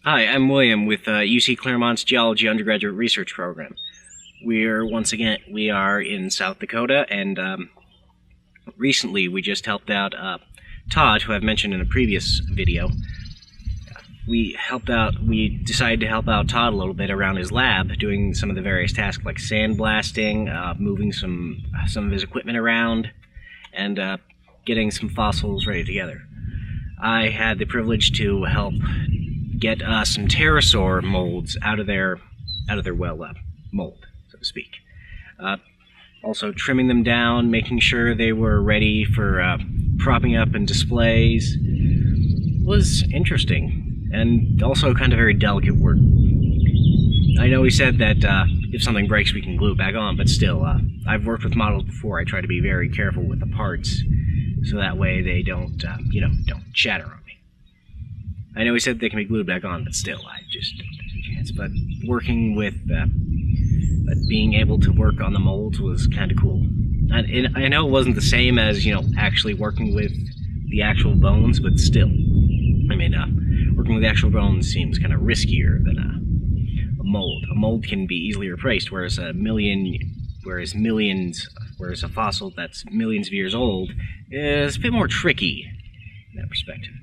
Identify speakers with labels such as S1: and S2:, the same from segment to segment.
S1: Hi, I'm William with UC Claremont's Geology Undergraduate Research Program. We are in South Dakota, and recently we just helped out Todd, who I've mentioned in a previous video. We decided to help out Todd a little bit around his lab, doing some of the various tasks like sandblasting, moving some of his equipment around, and getting some fossils ready together. I had the privilege to help get some pterosaur molds out of their mold, so to speak. Also trimming them down, making sure they were ready for propping up and displays was interesting, and also kind of very delicate work. I know he said that if something breaks we can glue it back on, but still, I've worked with models before. I try to be very careful with the parts, so that way they don't shatter on me. I know he said they can be glued back on, but still, I just don't take a chance. But working with, being able to work on the molds was kind of cool. And I know it wasn't the same as, actually working with the actual bones, but still. I mean, working with the actual bones seems kind of riskier than a mold. A mold can be easily replaced, whereas a fossil that's millions of years old is a bit more tricky in that perspective.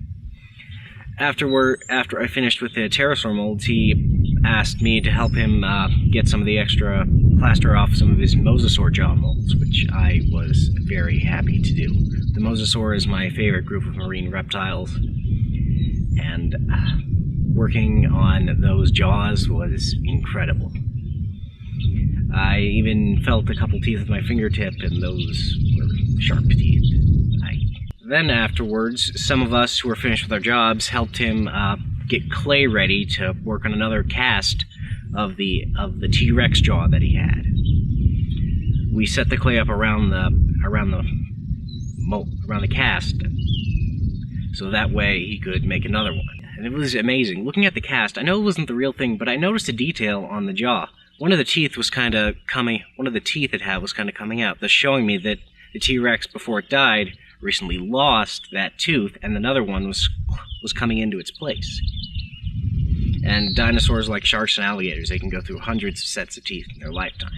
S1: After I finished with the pterosaur molds, he asked me to help him get some of the extra plaster off some of his mosasaur jaw molds, which I was very happy to do. The mosasaur is my favorite group of marine reptiles, and working on those jaws was incredible. I even felt a couple teeth with my fingertip, and those were sharp teeth. Then afterwards, some of us who were finished with our jobs helped him get clay ready to work on another cast of the T-Rex jaw that he had. We set the clay up around the cast, so that way he could make another one. And it was amazing. Looking at the cast, I know it wasn't the real thing, but I noticed a detail on the jaw. One of the teeth it had was kind of coming out, thus showing me that the T-Rex, before it died, recently lost that tooth, and another one was coming into its place. And dinosaurs, like sharks and alligators, they can go through hundreds of sets of teeth in their lifetime,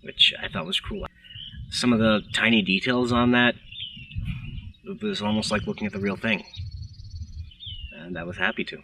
S1: which I thought was cool. Some of the tiny details on that, it was almost like looking at the real thing, and I was happy to.